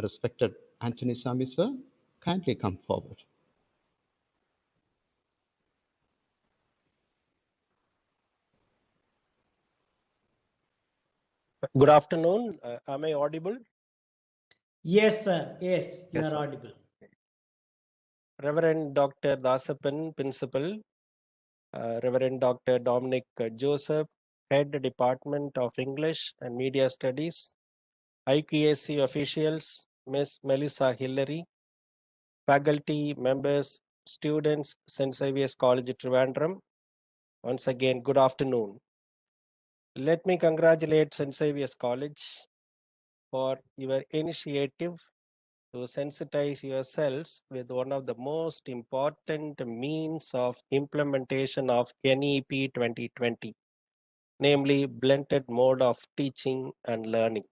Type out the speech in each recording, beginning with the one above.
Respected Antonysamy sir, kindly come forward. Good afternoon. Am I audible? Yes, sir. Yes, you Yes, are sir. audible. Reverend Dr. Dasapan, Principal, Reverend Dr. Dominic Joseph, Head Department of English and Media Studies, IQAC officials, Miss Melissa Hillary, faculty, members, students, St. Xavier's College, Trivandrum. Once again, good afternoon. Let me congratulate St. Xavier's College for your initiative to sensitize yourselves with one of the most important means of implementation of NEP 2020, namely blended mode of teaching and learning.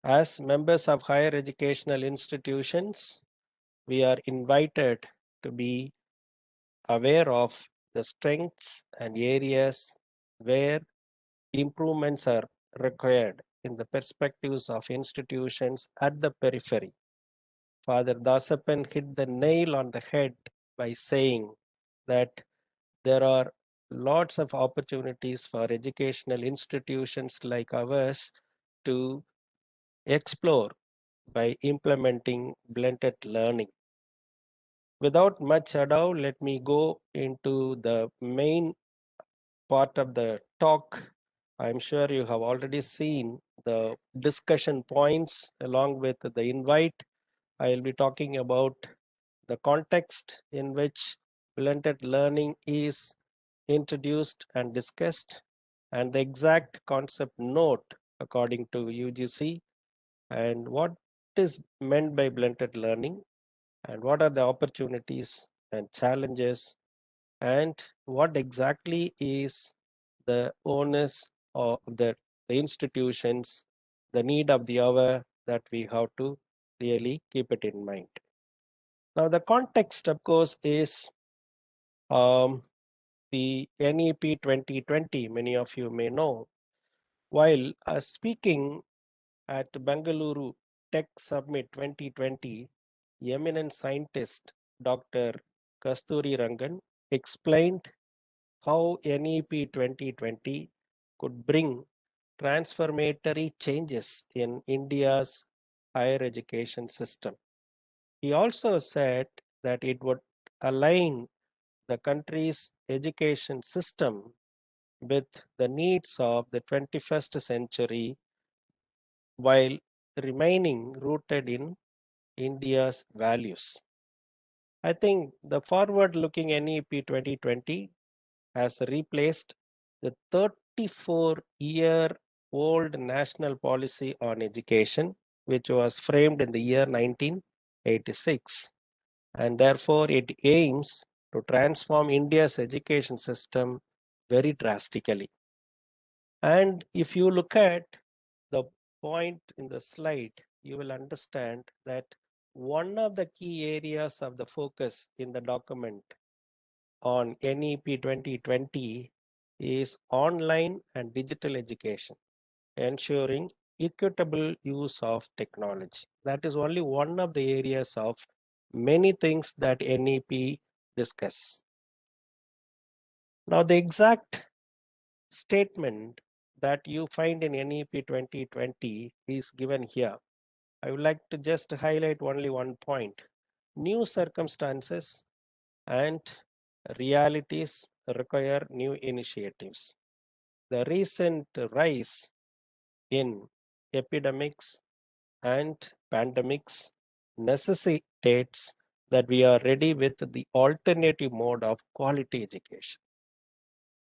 As members of higher educational institutions, we are invited to be aware of the strengths and areas where improvements are required in the perspectives of institutions at the periphery. Father Dasapan hit the nail on the head by saying that there are lots of opportunities for educational institutions like ours to explore by implementing blended learning. Without much ado, let me go into the main part of the talk. I'm sure you have already seen the discussion points along with the invite. I'll be talking about the context in which blended learning is introduced and discussed, and the exact concept note according to UGC, and what is meant by blended learning, and what are the opportunities and challenges, and what exactly is the onus of the institutions, the need of the hour that we have to really keep it in mind. Now, the context, of course, is the NEP 2020, many of you may know. While speaking at Bengaluru Tech Summit 2020, eminent scientist Dr. Kasturi Rangan explained how NEP 2020 could bring transformatory changes in India's higher education system. He also said that it would align the country's education system with the needs of the 21st century while remaining rooted in India's values. I think the forward looking NEP 2020 has replaced the 34-year old national policy on education, which was framed in the year 1986. And therefore, it aims to transform India's education system very drastically. And if you look at the point in the slide, you will understand that one of the key areas of the focus in the document on NEP 2020 is online and digital education, ensuring equitable use of technology. That is only one of the areas of many things that NEP discuss. Now, the exact statement that you find in NEP 2020 is given here. I would like to just highlight only one point. New circumstances and realities require new initiatives. The recent rise in epidemics and pandemics necessitates that we are ready with the alternative mode of quality education.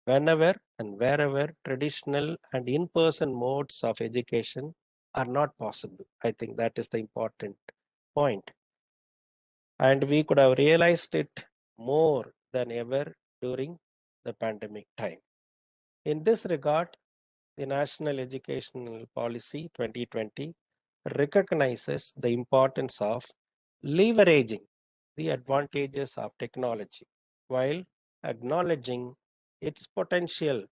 Whenever and wherever traditional and in-person modes of education are not possible. I think that is the important point. And we could have realized it more than ever during the pandemic time. In this regard, the National Educational Policy 2020 recognizes the importance of leveraging the advantages of technology while acknowledging its potential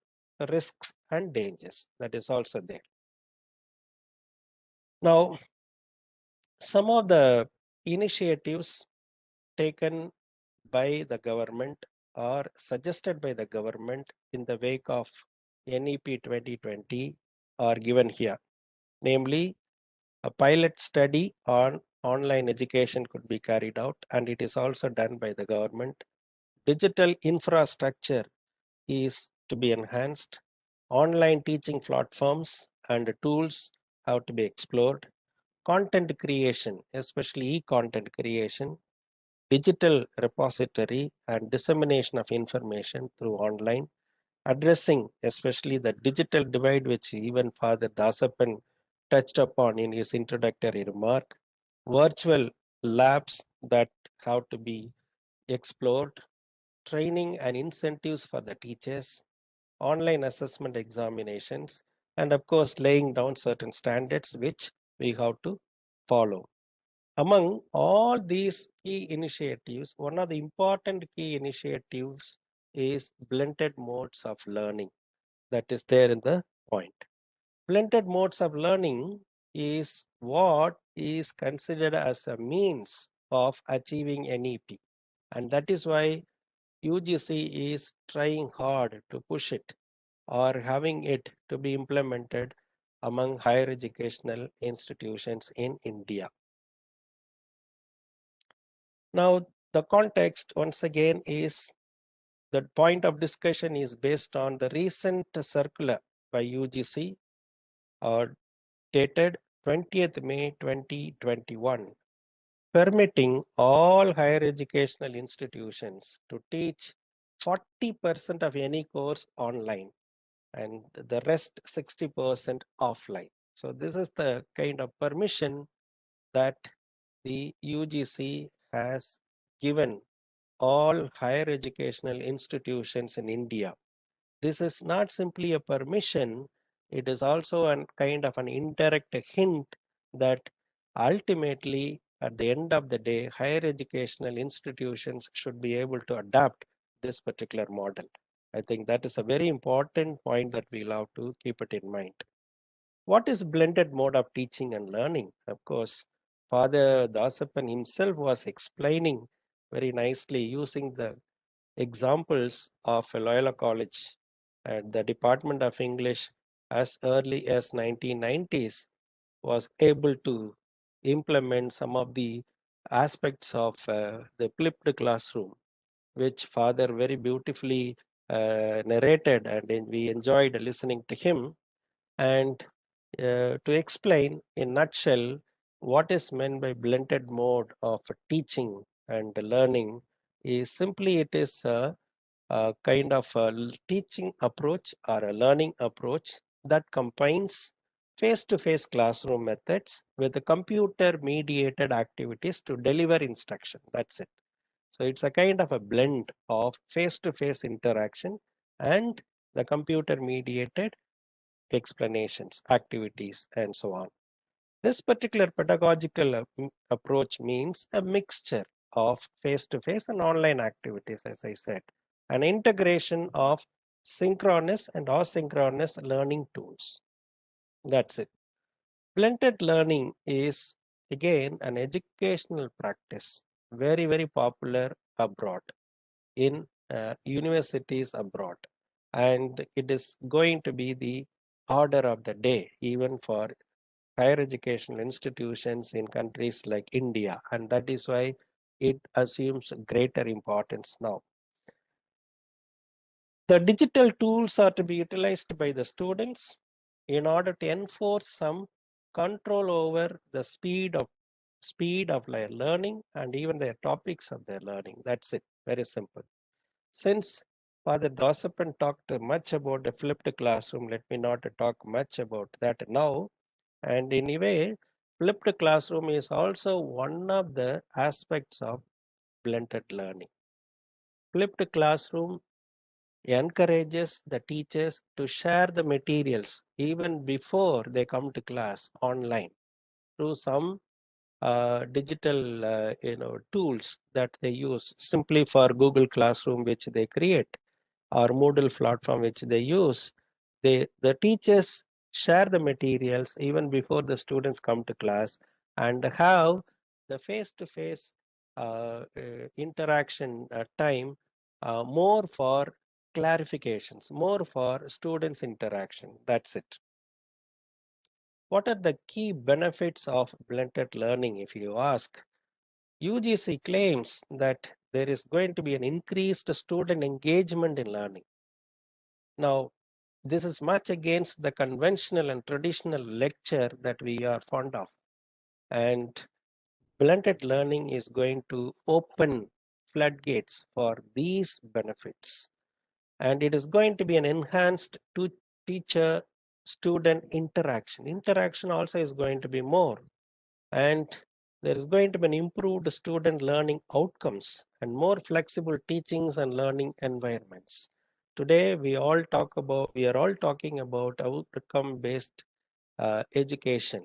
risks and dangers that is also there. Now, Some of the initiatives taken by the government or suggested by the government in the wake of NEP 2020 are given here. Namely, a pilot study on online education could be carried out, and it is also done by the government. Digital infrastructure is to be enhanced. Online teaching platforms and tools have to be explored. Content creation, especially e-content creation, digital repository and dissemination of information through online, addressing especially the digital divide, which even Father Dasapan touched upon in his introductory remark, virtual labs that have to be explored, training and incentives for the teachers, online assessment examinations, and of course, laying down certain standards which we have to follow. Among all these key initiatives, one of the important key initiatives is blended modes of learning that is there in the point. Blended modes of learning is what is considered as a means of achieving NEP. And that is why UGC is trying hard to push it or having it to be implemented among higher educational institutions in India. Now, the context once again is the point of discussion is based on the recent circular by UGC dated 20th May 2021, permitting all higher educational institutions to teach 40% of any course online and the rest 60% offline. So this is the kind of permission that the UGC has given all higher educational institutions in India. This is not simply a permission, it is also a kind of an indirect hint that ultimately, at the end of the day, higher educational institutions should be able to adapt this particular model. I think that is a very important point that we'll have to keep it in mind. What is blended mode of teaching and learning? Of course, Father Dasapan himself was explaining very nicely using the examples of Loyola College and the Department of English as early as 1990s was able to implement some of the aspects of the flipped classroom, which Father very beautifully narrated, and we enjoyed listening to him. And to explain in nutshell what is meant by blended mode of teaching and learning is simply it is a kind of a teaching approach or a learning approach that combines face-to-face classroom methods with the computer mediated activities to deliver instruction. That's it. So it's a kind of a blend of face-to-face interaction and the computer mediated explanations, activities, and so on. This particular pedagogical approach means a mixture of face-to-face and online activities, as I said, an integration of synchronous and asynchronous learning tools. That's it. Blended learning is again an educational practice, very, very popular abroad in universities abroad. And it is going to be the order of the day, even for higher educational institutions in countries like India, and that is why it assumes greater importance now. The digital tools are to be utilized by the students in order to enforce some control over the speed of their learning and even their topics of their learning. That's it, very simple. Since Father Dosapan talked much about the flipped classroom, let me not talk much about that now. And in a way, flipped classroom is also one of the aspects of blended learning. Flipped classroom encourages the teachers to share the materials even before they come to class online through some digital tools that they use simply for Google Classroom, which they create, or Moodle platform, which they use. The teachers share the materials even before the students come to class, and have the face-to-face interaction time more for clarifications, more for students' interaction. That's it. What are the key benefits of blended learning, if you ask? UGC claims that there is going to be an increased student engagement in learning. Now, this is much against the conventional and traditional lecture that we are fond of. And blended learning is going to open floodgates for these benefits. And it is going to be an enhanced teacher student interaction. Interaction also is going to be more. And there is going to be an improved student learning outcomes and more flexible teachings and learning environments. Today, we are all talking about outcome based education.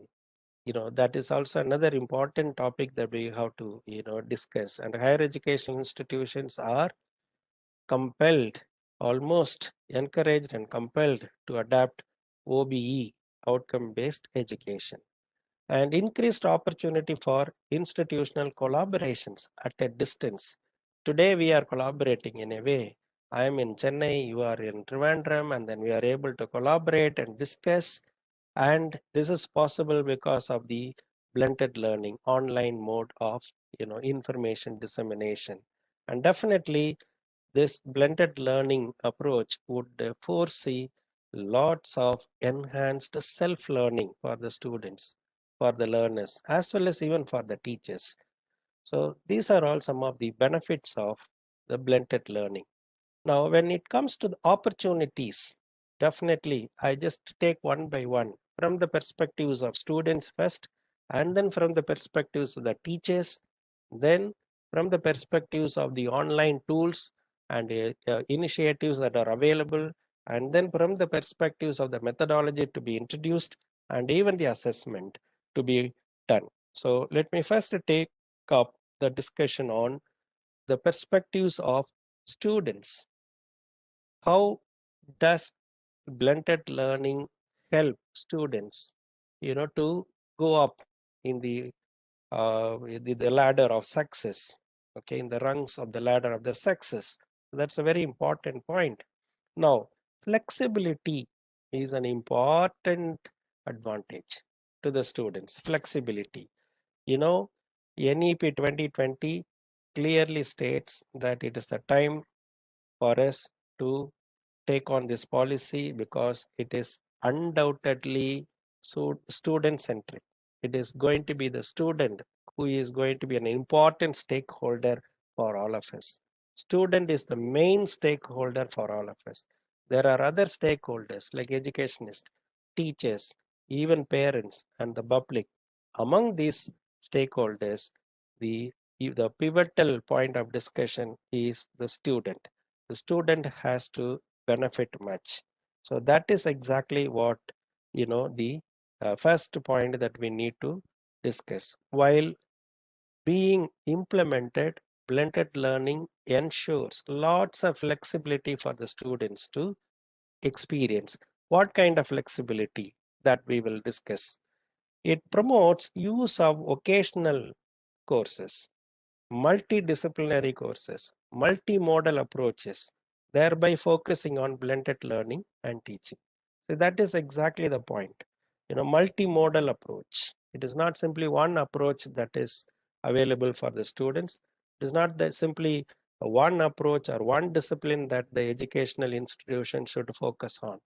That is also another important topic that we have to discuss. And higher education institutions are compelled, almost encouraged and compelled to adapt OBE, outcome based education, and increased opportunity for institutional collaborations at a distance. Today we are collaborating in a way. I am in Chennai, you are in Trivandrum, and then we are able to collaborate and discuss. And this is possible because of the blended learning, online mode of information dissemination. And definitely this blended learning approach would foresee lots of enhanced self-learning for the students, for the learners, as well as even for the teachers. So these are all some of the benefits of the blended learning. Now, when it comes to the opportunities, definitely I just take one by one from the perspectives of students first, and then from the perspectives of the teachers, then from the perspectives of the online tools and initiatives that are available, and then from the perspectives of the methodology to be introduced and even the assessment to be done. So let me first take up the discussion on the perspectives of students. How does blended learning help students, to go up in the ladder of success, okay, in the rungs of the ladder of the success? That's a very important point. Now, flexibility is an important advantage to the students. Flexibility. NEP 2020 clearly states that it is the time for us to take on this policy because it is undoubtedly student centric. It is going to be the student who is going to be an important stakeholder for all of us. Student is the main stakeholder for all of us. There are other stakeholders like educationists, teachers, even parents and the public. Among these stakeholders, the pivotal point of discussion is the student. The student has to benefit much. So that is exactly what the first point that we need to discuss. While being implemented, blended learning ensures lots of flexibility for the students to experience. What kind of flexibility that we will discuss? It promotes use of occasional courses, multidisciplinary courses, multimodal approaches, thereby focusing on blended learning and teaching. So that is exactly the point. Multimodal approach. It is not simply one approach that is available for the students. It is not that simply one approach or one discipline that the educational institution should focus on.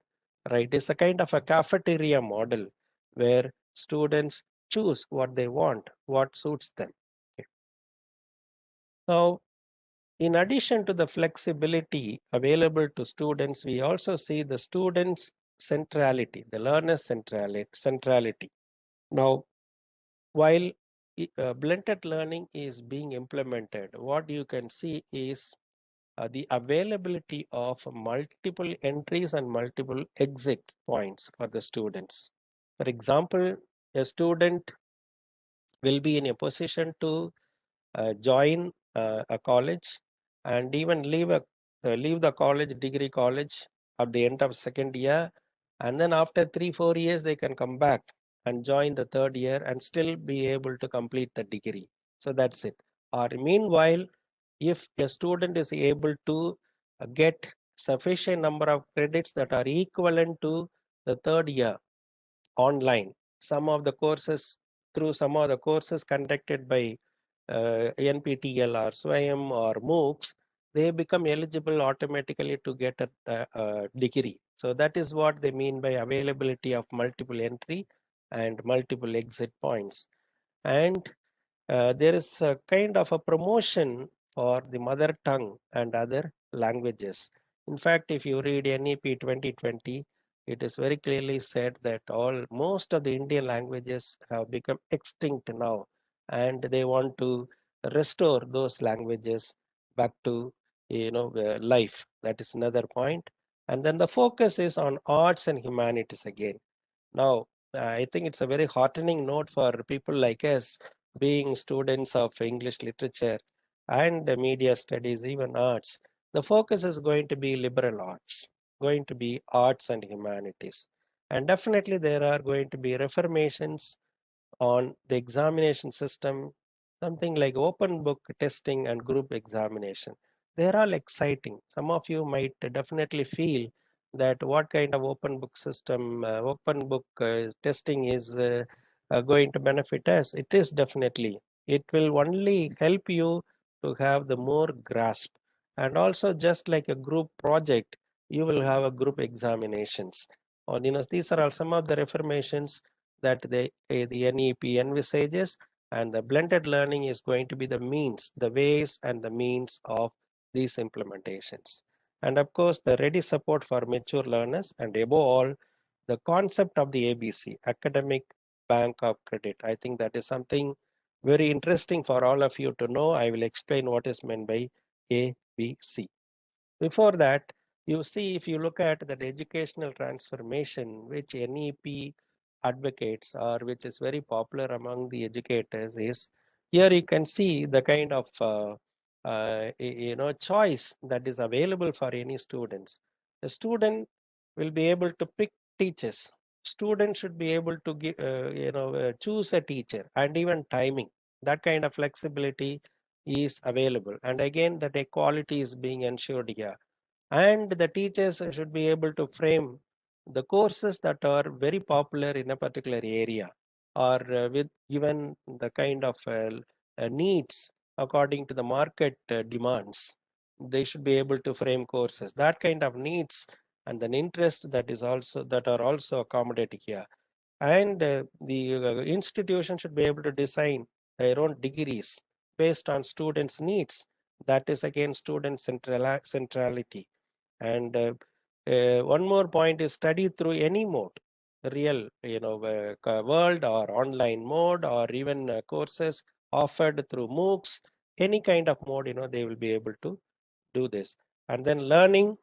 Right? It's a kind of a cafeteria model where students choose what they want, what suits them. Okay. Now, in addition to the flexibility available to students, we also see the students' centrality, the learner's centrality. Now, while blended learning is being implemented, what you can see is the availability of multiple entries and multiple exit points for the students. For example, a student will be in a position to join a college and even leave the degree college at the end of second year, and then after 3-4 years they can come back and join the third year and still be able to complete the degree. So that's it. Or meanwhile, if a student is able to get sufficient number of credits that are equivalent to the third year online, some of the courses through some of the courses conducted by NPTEL or SWAYAM or MOOCs, they become eligible automatically to get a degree. So that is what they mean by availability of multiple entry and multiple exit points. And there is a kind of a promotion for the mother tongue and other languages. In fact, if you read NEP 2020, it is very clearly said that most of the Indian languages have become extinct now, and they want to restore those languages back to life. That is another point. And then the focus is on arts and humanities again. Now, I think it's a very heartening note for people like us, being students of English literature and media studies, even arts. The focus is going to be liberal arts, going to be arts and humanities. And definitely there are going to be reformations on the examination system, something like open book testing and group examination. They're all exciting. Some of you might definitely feel that what kind of open book system, open book testing is going to benefit us. It is definitely. It will only help you to have the more grasp. And also, just like a group project, you will have a group examinations. Or, these are all some of the reformations that the NEP envisages, and the blended learning is going to be the means, the ways and the means of these implementations. And of course, the ready support for mature learners, and above all, the concept of the ABC, Academic Bank of Credit. I think that is something very interesting for all of you to know. I will explain what is meant by ABC. Before that, you see, if you look at that educational transformation, which NEP advocates or which is very popular among the educators, is here you can see the kind of choice that is available for any students. The student will be able to pick teachers. Student should be able to give, choose a teacher and even timing. That kind of flexibility is available. And again, that equality is being ensured here. And the teachers should be able to frame the courses that are very popular in a particular area, or with given the kind of needs according to the market demands. They should be able to frame courses that kind of needs and an interest that are also accommodated here. And the institution should be able to design their own degrees based on students' needs. That is again student centrality. And one more point is study through any mode, real, world or online mode, or even courses offered through MOOCs, any kind of mode, they will be able to do this. And then learning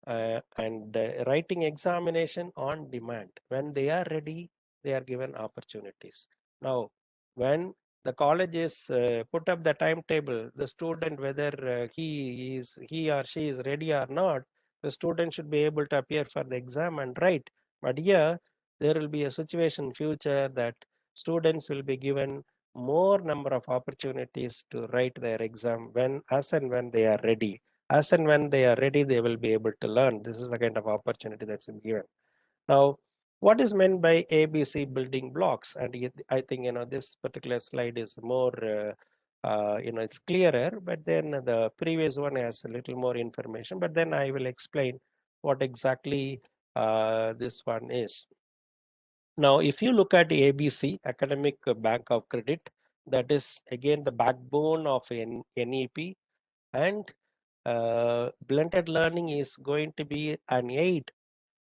and writing examination on demand. When they are ready, they are given opportunities. Now, when the colleges put up the timetable, the student, whether he or she is ready or not, the student should be able to appear for the exam and write. But here, there will be a situation in future that students will be given more number of opportunities to write their exam as and when they are ready. As and when they are ready, they will be able to learn. This is the kind of opportunity that's given. Now, what is meant by ABC building blocks? And I think this particular slide is more it's clearer, but then the previous one has a little more information. But then I will explain what exactly this one is. Now, if you look at ABC, Academic Bank of Credit, that is again the backbone of NEP, and blended learning is going to be an aid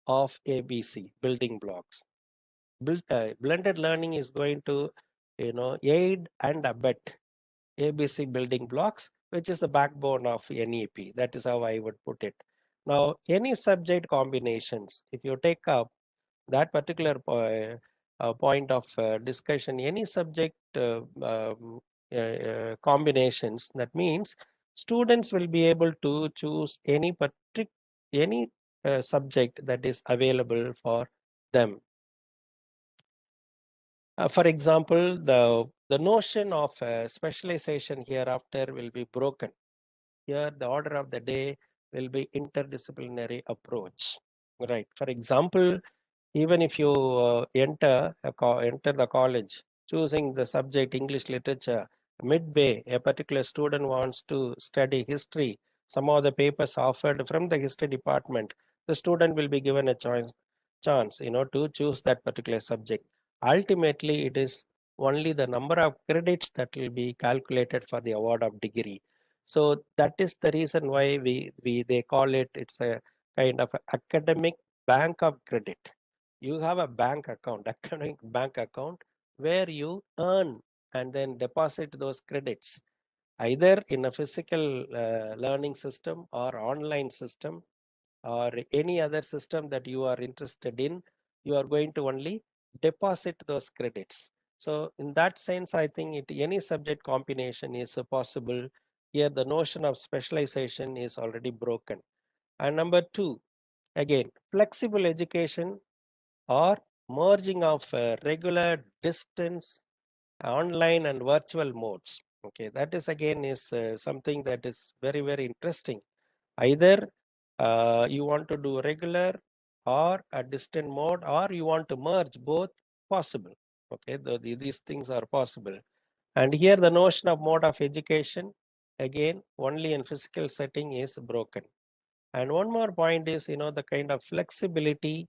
of ABC building blocks. Blended learning is going to aid and abet ABC building blocks, which is the backbone of NEP. That is how I would put it. Now, any subject combinations, if you take up that particular point of discussion, any subject combinations, that means students will be able to choose any subject that is available for them. For example, the notion of specialization hereafter will be broken. Here, the order of the day will be interdisciplinary approach. Right. For example, even if you enter the college choosing the subject English literature, midway a particular student wants to study history, some of the papers offered from the history department, the student will be given a chance to choose that particular subject. Ultimately, it is only the number of credits that will be calculated for the award of degree. So that is the reason why we they call it's a kind of academic bank of credit. You have a bank account, academic bank account, where you earn and then deposit those credits either in a physical learning system or online system or any other system that you are interested in. You are going to only deposit those credits. So in that sense, I think any subject combination is possible. Here the notion of specialization is already broken. And number two, again, flexible education or merging of regular, distance, online and virtual modes. Okay, that is again is something that is very, very interesting. Either you want to do regular or a distant mode, or you want to merge both, possible. Okay, these things are possible. And here the notion of mode of education, again, only in physical setting is broken. And one more point is, the kind of flexibility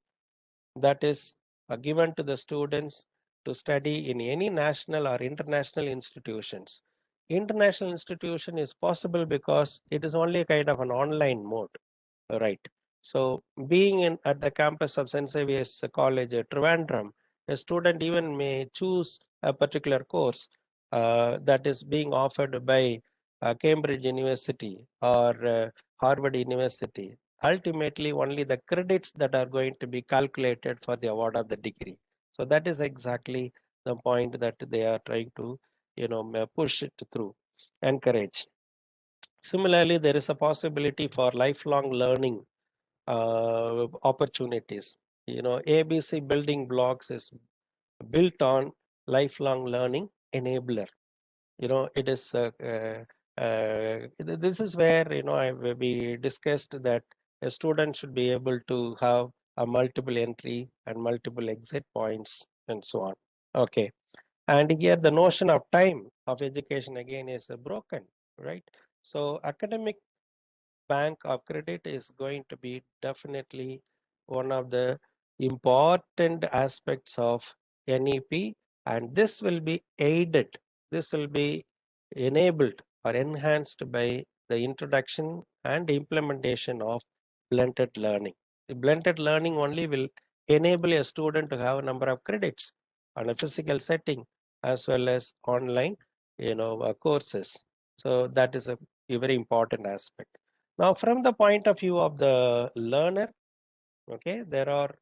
that is given to the students to study in any national or international institutions. International institution is possible because it is only a kind of an online mode, right? So being at the campus of St. Xavier's College at Trivandrum, a student even may choose a particular course that is being offered by Cambridge University or Harvard University. Ultimately, only the credits that are going to be calculated for the award of the degree. So that is exactly the point that they are trying to, push it through, encourage. Similarly, there is a possibility for lifelong learning opportunities. ABC building blocks is built on lifelong learning enabler. It is this is where we discussed that a student should be able to have a multiple entry and multiple exit points and so on. Okay, and here the notion of time of education again is broken, right? So academic bank of credit is going to be definitely one of the important aspects of NEP, and this will be aided, this will be enabled or enhanced by the introduction and implementation of blended learning. The blended learning only will enable a student to have a number of credits on a physical setting as well as online courses. So that is a very important aspect. Now, from the point of view of the learner, okay, there are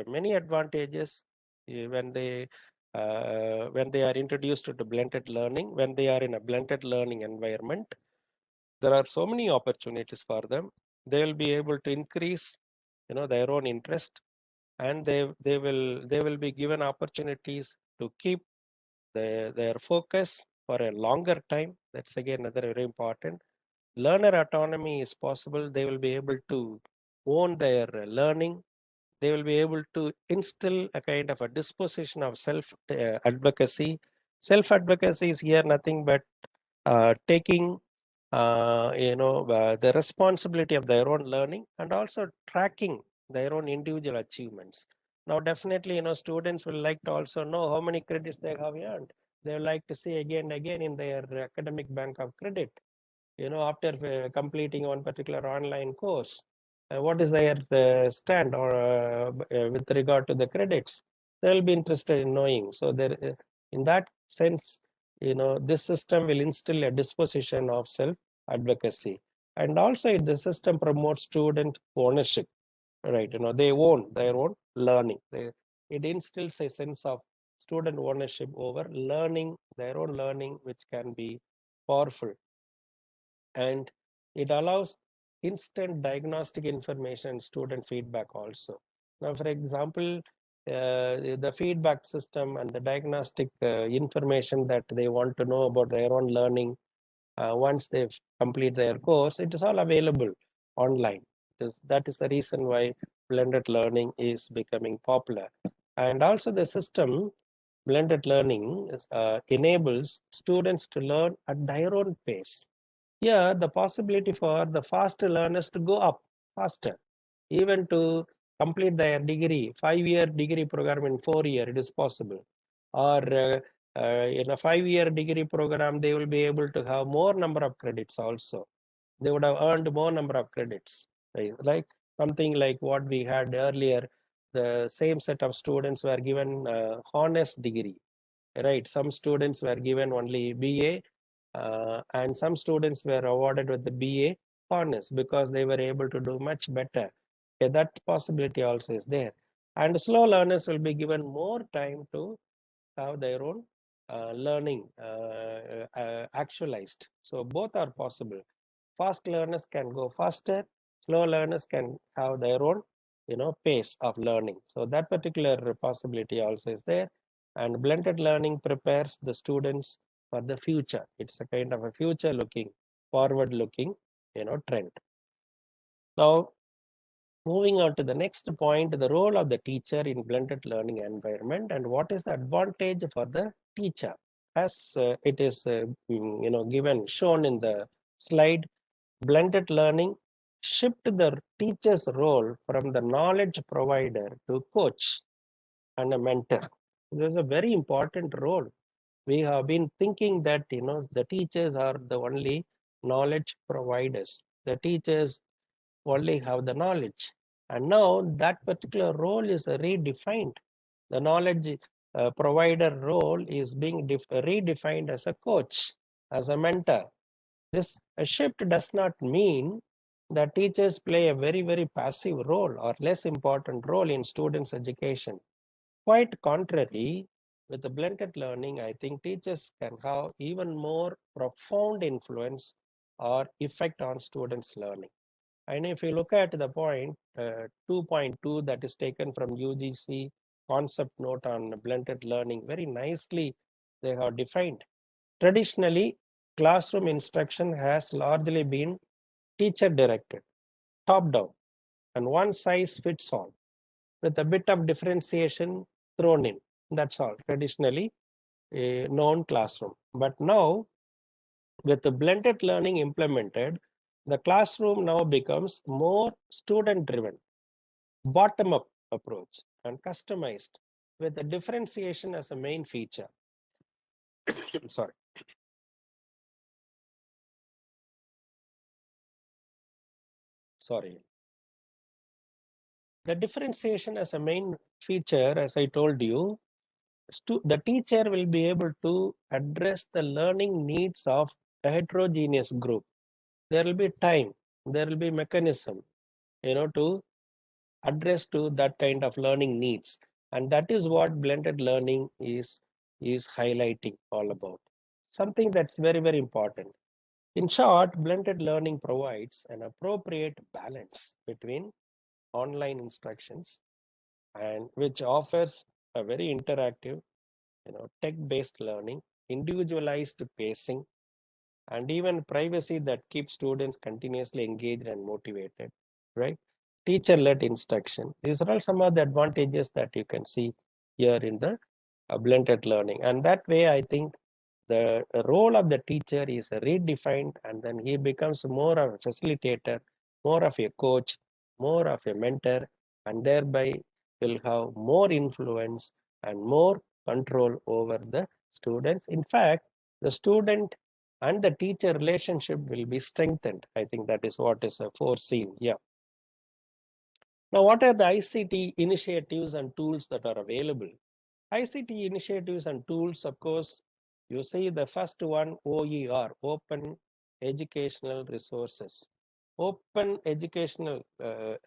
many advantages when they are introduced to blended learning. When they are in a blended learning environment, there are so many opportunities for them. They will be able to increase, their own interest, and they will be given opportunities to keep their focus for a longer time. That's again another very important. Learner autonomy is possible. They will be able to own their learning. They will be able to instill a kind of a disposition of self advocacy. Self advocacy is here nothing but taking the responsibility of their own learning and also tracking their own individual achievements. Now definitely students will like to also know how many credits they have earned. They will like to see again and again in their academic bank of credit, after completing one particular online course, what is their stand or with regard to the credits. They'll be interested in knowing. So there, in that sense, this system will instill a disposition of self advocacy, and also the system promotes student ownership. Right, they own their own learning. It instills a sense of student ownership over learning, their own learning, which can be powerful, and it allows instant diagnostic information and student feedback also. Now, for example, the feedback system and the diagnostic information that they want to know about their own learning. Once they've complete their course, it is all available online. That is the reason why blended learning is becoming popular. And also the system, blended learning, enables students to learn at their own pace. Here, the possibility for the fast learners to go up faster, even to complete their degree, 5-year degree program in 4 years, it is possible. Or in a 5-year degree program, they will be able to have more number of credits also. They would have earned more number of credits, right? Like something like what we had earlier, the same set of students were given honors degree, right? Some students were given only BA, and some students were awarded with the BA honors because they were able to do much better. Okay, that possibility also is there. And slow learners will be given more time to have their own learning actualized. So both are possible. Fast learners can go faster, slow learners can have their own pace of learning. So that particular possibility also is there. And blended learning prepares the students for the future. It's a kind of a future looking, forward looking trend. Now moving on to the next point, the role of the teacher in blended learning environment and what is the advantage for the teacher. As it is given, shown in the slide, blended learning shift the teacher's role from the knowledge provider to coach and a mentor. This is a very important role. We have been thinking that the teachers are the only knowledge providers. The teachers only have the knowledge. And now that particular role is redefined. The knowledge provider role is being redefined as a coach, as a mentor. This shift does not mean that teachers play a very, very passive role or less important role in students' education. Quite contrary, with the blended learning, I think teachers can have even more profound influence or effect on students' learning. And if you look at the point 2.2 that is taken from UGC concept note on blended learning, very nicely they have defined. Traditionally, classroom instruction has largely been teacher directed, top down, and one size fits all, with a bit of differentiation thrown in. That's all, traditionally a known classroom. But now, with the blended learning implemented, the classroom now becomes more student driven, bottom up approach, and customized with the differentiation as a main feature. Sorry. Sorry. The differentiation as a main feature, as I told you, the teacher will be able to address the learning needs of a heterogeneous group. There will be time, there will be mechanism, to address to that kind of learning needs. And that is what blended learning is highlighting all about. Something that's very, very important. In short, blended learning provides an appropriate balance between online instructions and which offers a very interactive, tech-based learning, individualized pacing, and even privacy that keeps students continuously engaged and motivated, right? Teacher-led instruction. These are all some of the advantages that you can see here in the blended learning. And that way, I think the role of the teacher is redefined, and then he becomes more of a facilitator, more of a coach, more of a mentor, and thereby will have more influence and more control over the students. In fact, the student and the teacher relationship will be strengthened. I think that is what is foreseen. Yeah. Now, what are the ICT initiatives and tools that are available? ICT initiatives and tools, of course, you see the first one, OER, Open Educational Resources. Open educational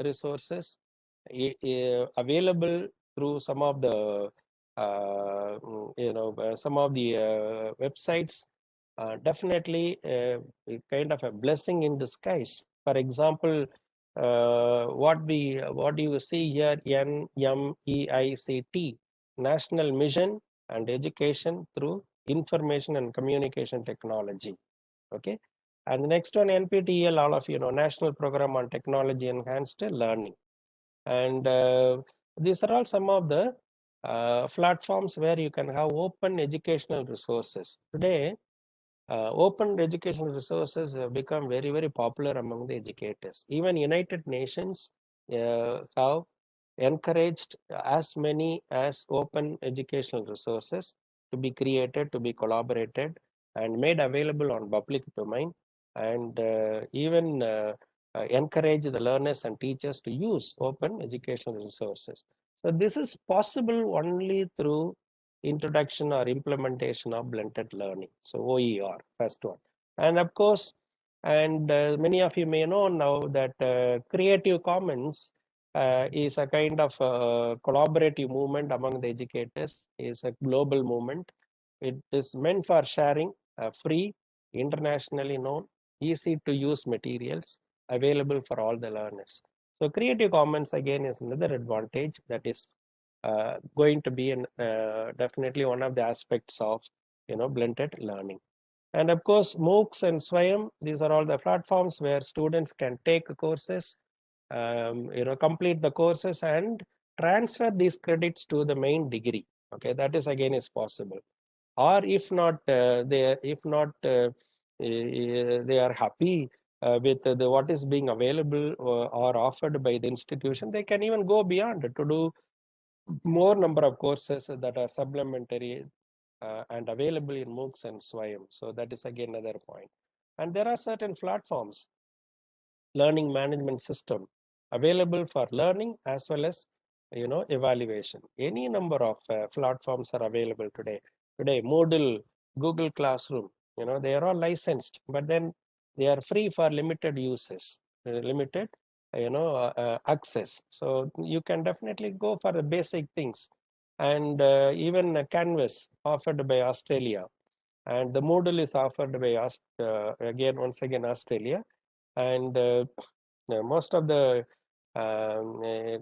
resources available through some of the some of the websites. Definitely kind of a blessing in disguise. For example, what do you see here? NMEICT, National Mission and Education through Information and Communication Technology. Okay, and the next one, NPTEL, all of you know, National Program on Technology Enhanced Learning. And these are all some of the platforms where you can have open educational resources. Today, open educational resources have become very, very popular among the educators. Even United Nations have encouraged as many as open educational resources to be created, to be collaborated, and made available on public domain, and even encourage the learners and teachers to use open educational resources. So this is possible only through introduction or implementation of blended learning. So OER, first one. And of course, and many of you may know now that Creative Commons is a kind of collaborative movement among the educators, is a global movement. It is meant for sharing free, internationally known, easy to use materials available for all the learners. So Creative Commons again is another advantage that is going to be definitely one of the aspects of blended learning. And of course, MOOCs and Swayam, these are all the platforms where students can take courses, complete the courses and transfer these credits to the main degree. Okay, that is again is possible. Or if not, they are happy with what is being available or offered by the institution, they can even go beyond to do more number of courses that are supplementary and available in MOOCs and Swayam. So that is again another point. And there are certain platforms, learning management system, available for learning as well as evaluation. Any number of platforms are available today. Moodle, Google Classroom, they are all licensed, but then they are free for limited uses, limited access. So you can definitely go for the basic things. And even Canvas, offered by Australia, and the Moodle is offered by once again Australia. And most of the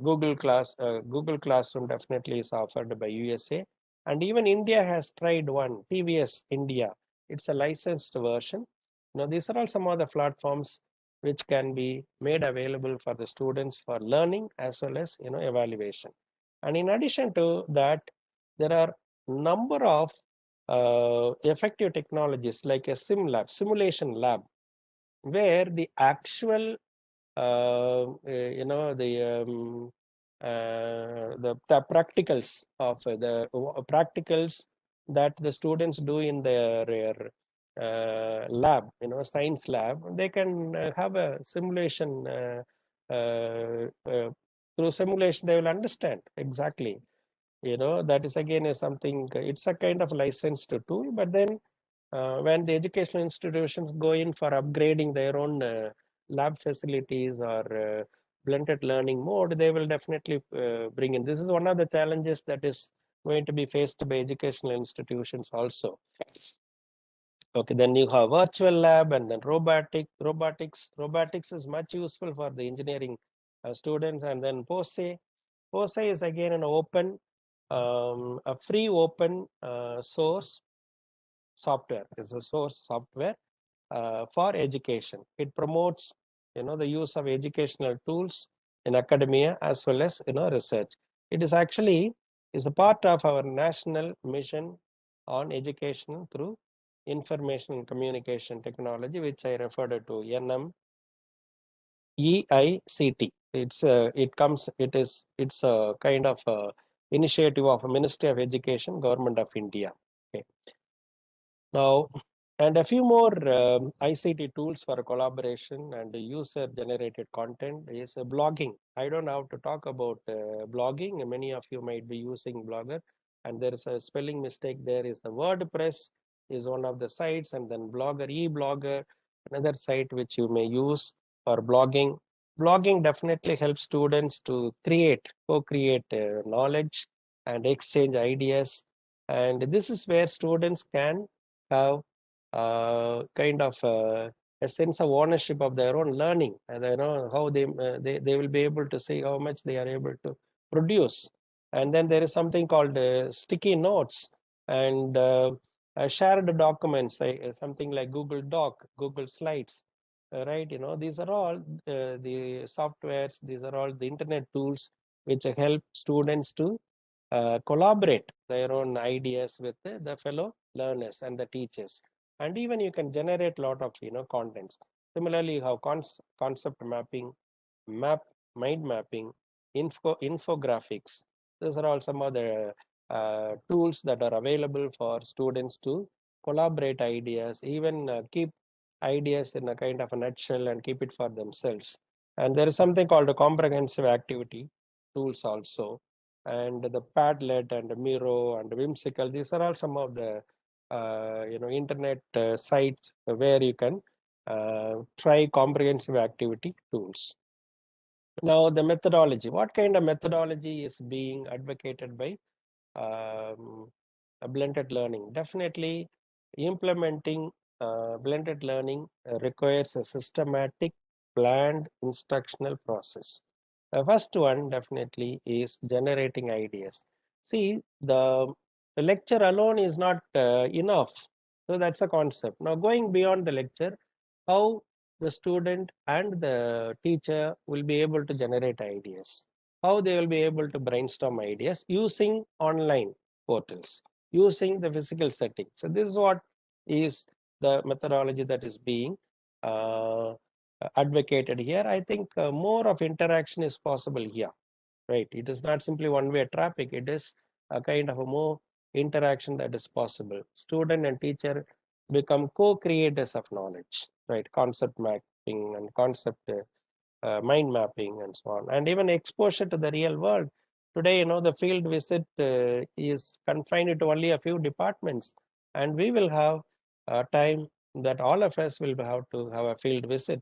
Google Classroom definitely is offered by USA, and even India has tried one, PVS India. It's a licensed version. These are all some of the platforms which can be made available for the students for learning as well as evaluation. And in addition to that, there are number of effective technologies like a simulation lab, where the actual the practicals of the practicals that the students do in their lab, science lab, they can have a simulation. Through simulation, they will understand exactly. That is again is something. It's a kind of licensed tool, but then when the educational institutions go in for upgrading their own lab facilities or blended learning mode, they will definitely bring in. This is one of the challenges that is going to be faced by educational institutions also. Okay, then you have virtual lab, and then robotics. Robotics is much useful for the engineering students. And then POSE. POSE is again an open, a free open source software. It's a source software for education. It promotes the use of educational tools in academia as well as research. It is actually is a part of our national mission on education through information and communication technology, which I referred to NMEICT. It's a kind of initiative of Ministry of Education, Government of India. Okay. Now, and a few more ICT tools for collaboration and user-generated content is blogging. I don't have to talk about blogging. Many of you might be using Blogger, and there is a spelling mistake. There is the WordPress is one of the sites, and then Blogger, e-blogger, another site which you may use for blogging. Blogging definitely helps students to co-create knowledge and exchange ideas. And this is where students can have kind of a sense of ownership of their own learning, and how they will be able to see how much they are able to produce. And then there is something called sticky notes and shared documents, something like Google Doc, Google Slides, right? These are all the softwares, these are all the internet tools which help students to collaborate their own ideas with the fellow learners and the teachers. And even you can generate a lot of contents. Similarly, you have concept mapping, map mind mapping, infographics. These are all some of the tools that are available for students to collaborate ideas, even keep ideas in a kind of a nutshell and keep it for themselves. And there is something called a comprehensive activity tools also, and the Padlet and the Miro and the Whimsical. These are all some of the internet sites where you can try comprehensive activity tools. Now, the methodology. What kind of methodology is being advocated by a blended learning? Definitely, implementing blended learning requires a systematic, planned instructional process. The first one definitely is generating ideas. See, the lecture alone is not enough. So that's a concept. Now, going beyond the lecture, how the student and the teacher will be able to generate ideas, how they will be able to brainstorm ideas using online portals, using the physical setting. So this is what is the methodology that is being uh, advocated here. I think more of interaction is possible here, right? It is not simply one-way traffic. It is a kind of a more interaction that is possible. Student and teacher become co-creators of knowledge, right? Concept mapping and concept mind mapping and so on, and even exposure to the real world. Today, the field visit is confined to only a few departments, and we will have a time that all of us will have to have a field visit,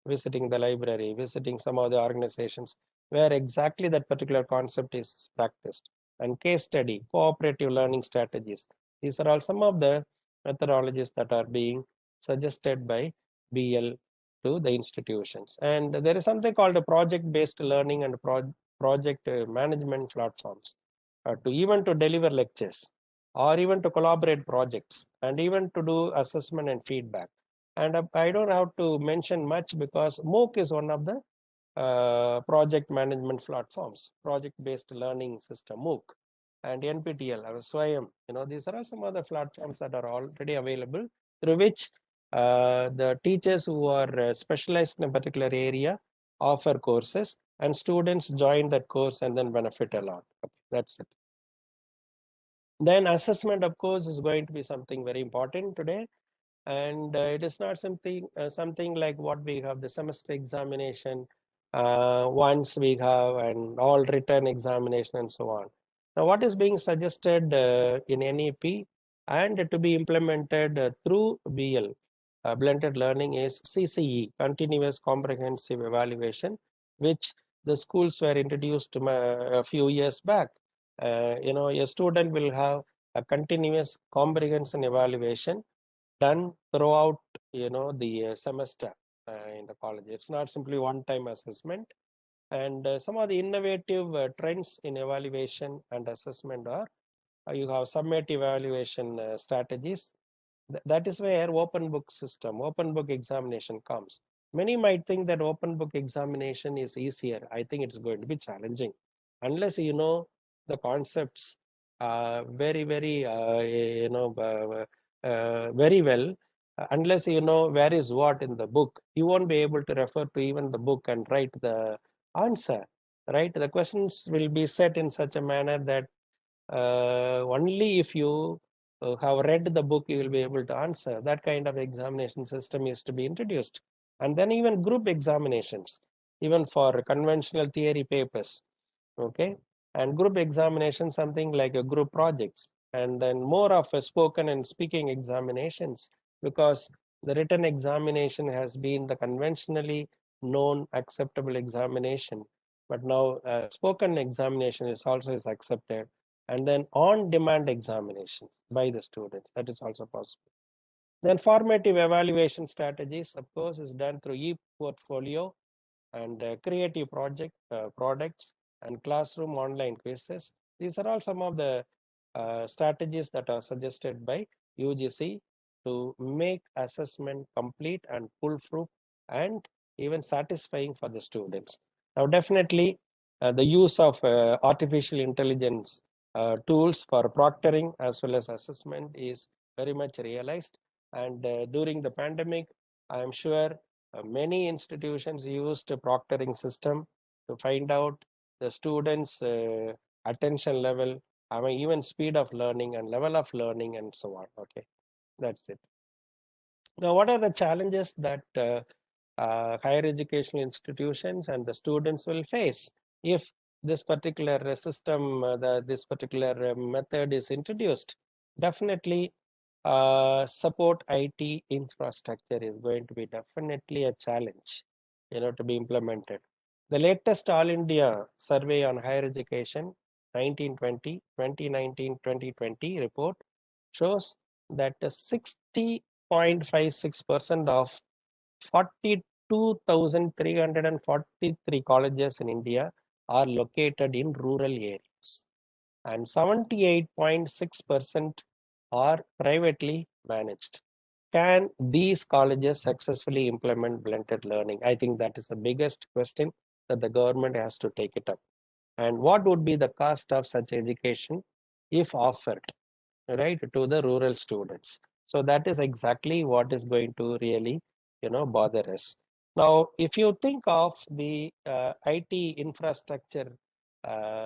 visiting the library, visiting some of the organizations where exactly that particular concept is practiced, and case study, cooperative learning strategies. These are all some of the methodologies that are being suggested by BL to the institutions. And there is something called a project-based learning and project management platforms to even to deliver lectures or even to collaborate projects and even to do assessment and feedback. And I don't have to mention much because MOOC is one of the project management platforms, project-based learning system, MOOC, and NPTEL or SWAYAM. These are all some other platforms that are already available through which the teachers who are specialized in a particular area offer courses, and students join that course and then benefit a lot. Okay, that's it. Then assessment, of course, is going to be something very important today, and it is not something like what we have the semester examination once we have an all written examination and so on. Now, what is being suggested in NEP and to be implemented through BL, blended learning, is CCE, continuous comprehensive evaluation, which the schools were introduced a few years back. A student will have a continuous comprehensive evaluation done throughout the semester in the college. It's not simply one-time assessment. And some of the innovative trends in evaluation and assessment are you have summative evaluation strategies. That is where open book system, open book examination comes. Many might think that open book examination is easier. I think it's going to be challenging unless you know the concepts very, very, very well. Unless you know where is what in the book, you won't be able to refer to even the book and write the answer, right? The questions will be set in such a manner that only if you have read the book, you will be able to answer. That kind of examination system is to be introduced. And then even group examinations, even for conventional theory papers, okay? And group examination, something like a group projects, and then more of a spoken and speaking examinations, because the written examination has been the conventionally known acceptable examination. But now spoken examination is accepted, and then on-demand examinations by the students, that is also possible. Then formative evaluation strategies, of course, is done through e-portfolio and creative products and classroom online quizzes. These are all some of the strategies that are suggested by UGC to make assessment complete and foolproof and even satisfying for the students. Now, definitely the use of artificial intelligence tools for proctoring as well as assessment is very much realized. And during the pandemic, I am sure many institutions used a proctoring system to find out the students' attention level, I mean, even speed of learning and level of learning and so on. Okay, that's it. Now, what are the challenges that higher educational institutions and the students will face if this particular system, this particular method is introduced? Definitely, support IT infrastructure is going to be definitely a challenge, to be implemented. The latest All India Survey on Higher Education 1920, 2019-2020 report shows that 60.56% of 42,343 colleges in India are located in rural areas, and 78.6% are privately managed. Can these colleges successfully implement blended learning? I think that is the biggest question that the government has to take it up. And what would be the cost of such education if offered, right, to the rural students? So that is exactly what is going to really, bother us. Now, if you think of the IT infrastructure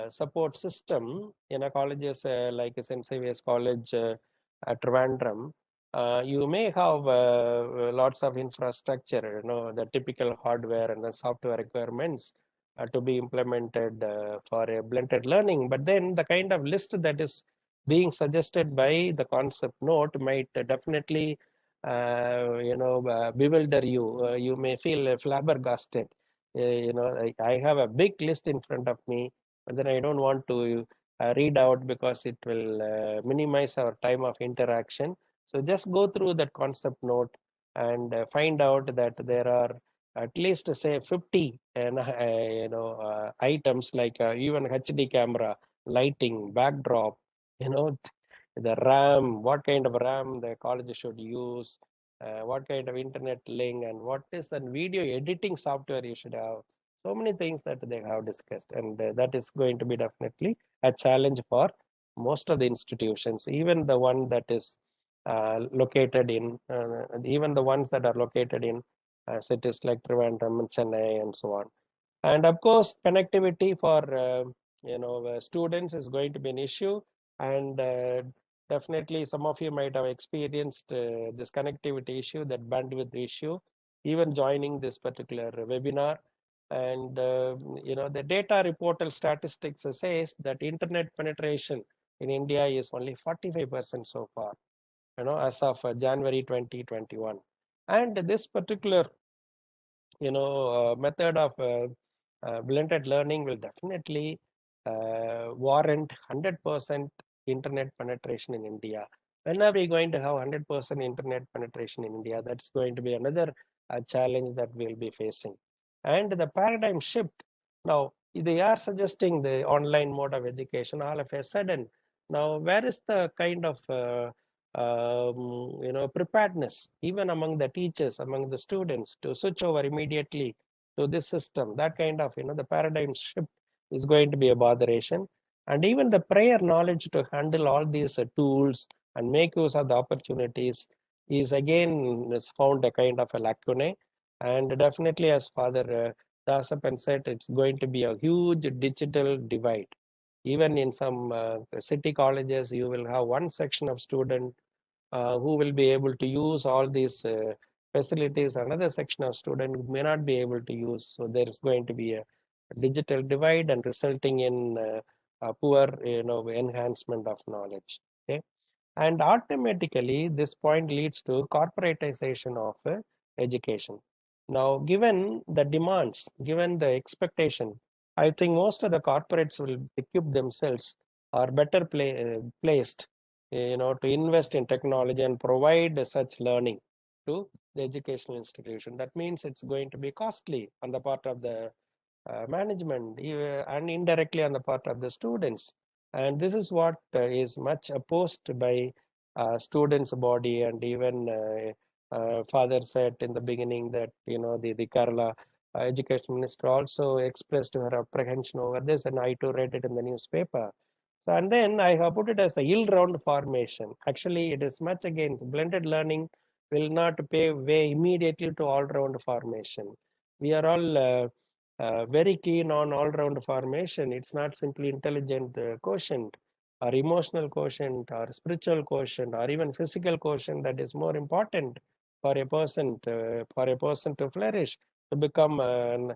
support system in a colleges like St. Xavier's College at Trivandrum, you may have lots of infrastructure, the typical hardware and the software requirements to be implemented for a blended learning. But then the kind of list that is being suggested by the concept note might definitely bewilder you. You may feel flabbergasted. I have a big list in front of me, but then I don't want to read out because it will minimize our time of interaction. So just go through that concept note and find out that there are at least say 50 items like even HD camera, lighting, backdrop, you know the RAM, what kind of RAM the college should use, what kind of internet link, and what is a video editing software you should have. So many things that they have discussed, and that is going to be definitely a challenge for most of the institutions, even the one that is located in, even the ones that are located in cities like Trivandrum and Chennai and so on. And of course, connectivity for students is going to be an issue, and definitely some of you might have experienced this connectivity issue, that bandwidth issue, even joining this particular webinar. And the data reportal statistics says that internet penetration in India is only 45% so far, as of January 2021. And this particular method of blended learning will definitely warrant 100% internet penetration in India. When are we going to have 100% internet penetration in India? That's going to be another challenge that we'll be facing. And the paradigm shift. Now, they are suggesting the online mode of education all of a sudden. Now, where is the kind of preparedness even among the teachers, among the students, to switch over immediately to this system? That kind of the paradigm shift is going to be a botheration. And even the prior knowledge to handle all these tools and make use of the opportunities is again is found a kind of a lacunae. And definitely, as Father Dasapan said, it's going to be a huge digital divide. Even in some city colleges, you will have one section of student who will be able to use all these facilities. Another section of student may not be able to use. So there is going to be a digital divide and resulting in a poor, enhancement of knowledge. Okay, and automatically this point leads to corporatization of education. Now, given the demands, given the expectation, I think most of the corporates will equip themselves or better placed to invest in technology and provide such learning to the educational institution. That means it's going to be costly on the part of the management and indirectly on the part of the students. And this is what is much opposed by students' body, and even father said in the beginning that the Kerala education minister also expressed her apprehension over this, and I too read it in the newspaper. So, and then I have put it as a yield-round formation. Actually, it is much against blended learning will not pave way immediately to all-round formation. We are all very keen on all-round formation. It's not simply intelligent quotient or emotional quotient or spiritual quotient or even physical quotient that is more important for a person to flourish, to become an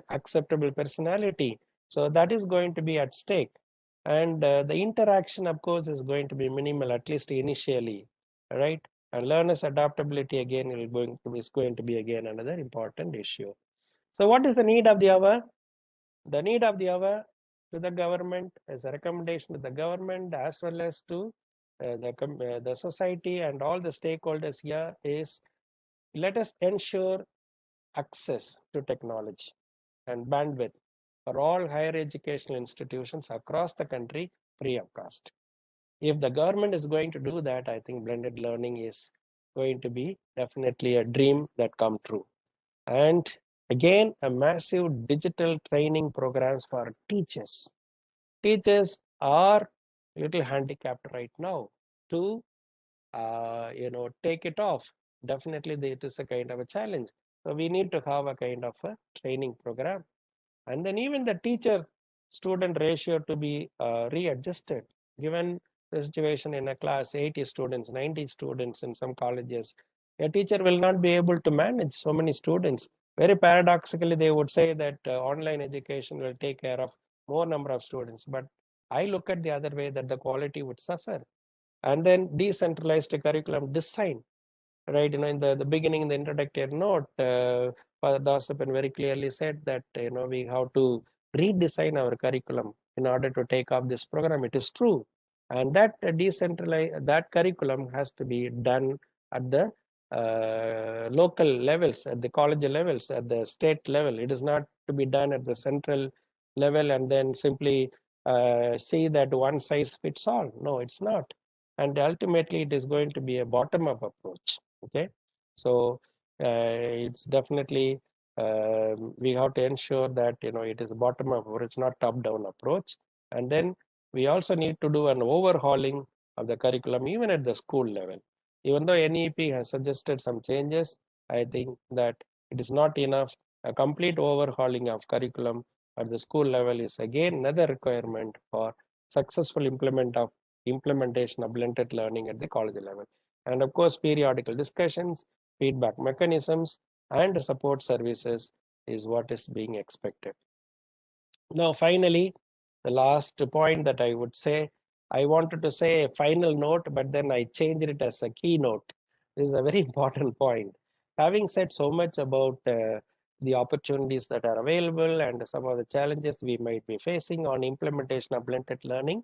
acceptable personality. So that is going to be at stake. And the interaction, of course, is going to be minimal, at least initially, right? And learners' adaptability again is going to be again another important issue. So what is the need of the hour? The need of the hour to the government as a recommendation to the government as well as to the society and all the stakeholders here is, let us ensure access to technology and bandwidth for all higher educational institutions across the country free of cost. If the government is going to do that, I think blended learning is going to be definitely a dream that come true. And again, a massive digital training programs for teachers. Teachers are a little handicapped right now to take it off. Definitely, it is a kind of a challenge. So we need to have a kind of a training program, and then even the teacher student ratio to be readjusted. Given the situation in a class 80 students, 90 students in some colleges, a teacher will not be able to manage so many students. Very paradoxically, they would say that online education will take care of more number of students, but I look at the other way, that the quality would suffer. And then decentralized curriculum design, right? In the beginning, in the introductory note, Father Dasapan very clearly said that we have to redesign our curriculum in order to take up this program. It is true, and that that curriculum has to be done at the local levels, at the college levels, at the state level. It is not to be done at the central level and then simply see that one size fits all. No, it's not. And ultimately, it is going to be a bottom-up approach. Okay, so it's definitely we have to ensure that it is a bottom-up approach, it's not top-down approach. And then we also need to do an overhauling of the curriculum even at the school level. Even though NEP has suggested some changes, I think that it is not enough. A complete overhauling of curriculum at the school level is again another requirement for successful implementation of blended learning at the college level. And of course, periodical discussions, feedback mechanisms, and support services is what is being expected. Now, finally, the last point that I would say, I wanted to say a final note, but then I changed it as a keynote. This is a very important point. Having said so much about the opportunities that are available and some of the challenges we might be facing on implementation of blended learning,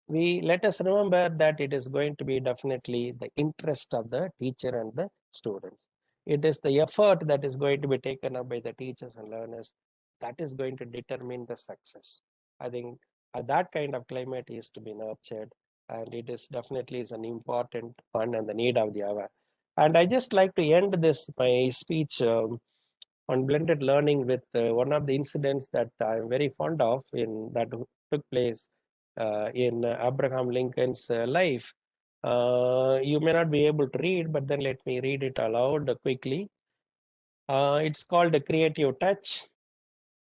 let us remember that it is going to be definitely the interest of the teacher and the students. It is the effort that is going to be taken up by the teachers and learners that is going to determine the success. I think that kind of climate is to be nurtured, and it is definitely is an important one and the need of the hour. And I just like to end this my speech on blended learning with one of the incidents that I'm very fond of in that took place in Abraham Lincoln's life. You may not be able to read, but then let me read it aloud quickly. It's called a Creative Touch.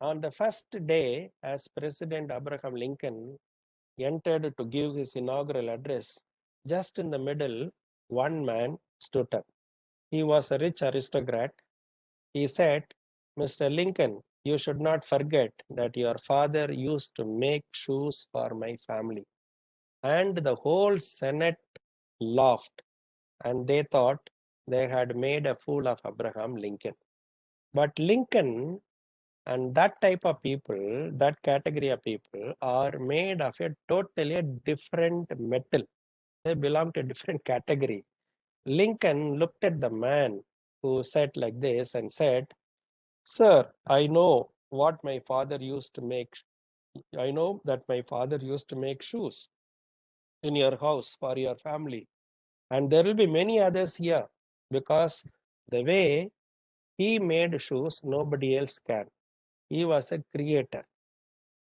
On the first day, as President Abraham Lincoln entered to give his inaugural address, just in the middle, one man stood up. He was a rich aristocrat. He said, "Mr. Lincoln, you should not forget that your father used to make shoes for my family." And the whole Senate laughed, and they thought they had made a fool of Abraham Lincoln. But Lincoln And that type of people, that category of people are made of a totally different metal. They belong to a different category. Lincoln looked at the man who said like this and said, "Sir, I know what my father used to make. I know that my father used to make shoes in your house for your family. And there will be many others here because the way he made shoes, nobody else can. He was a creator.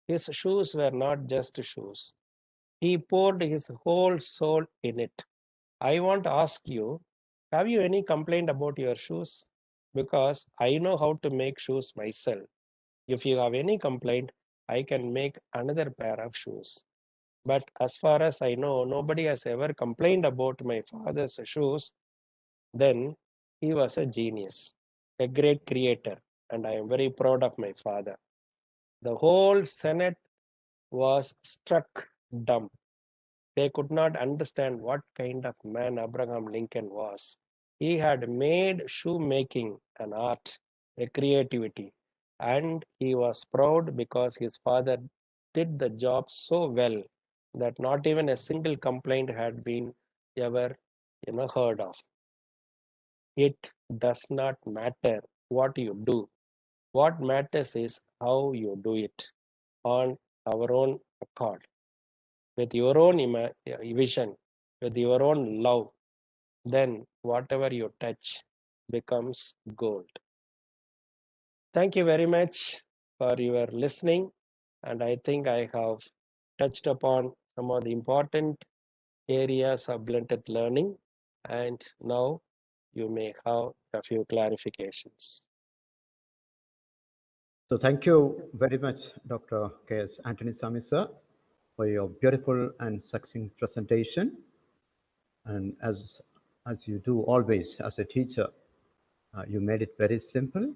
His shoes were not just shoes. He poured his whole soul in it. I want to ask you, have you any complaint about your shoes? Because I know how to make shoes myself. If you have any complaint, I can make another pair of shoes. But as far as I know, nobody has ever complained about my father's shoes. Then he was a genius, a great creator, and I am very proud of my father." The whole Senate was struck dumb. They could not understand what kind of man Abraham Lincoln was. He had made shoemaking an art, a creativity, and he was proud because his father did the job so well that not even a single complaint had been ever heard of. It does not matter what you do. What matters is how you do it on our own accord, with your own vision, with your own love. Then whatever you touch becomes gold. Thank you very much for your listening. And I think I have touched upon some of the important areas of blended learning. And now you may have a few clarifications. So thank you very much, Dr. K.S.Antonysamy, sir, for your beautiful and succinct presentation. And as you do always as a teacher, you made it very simple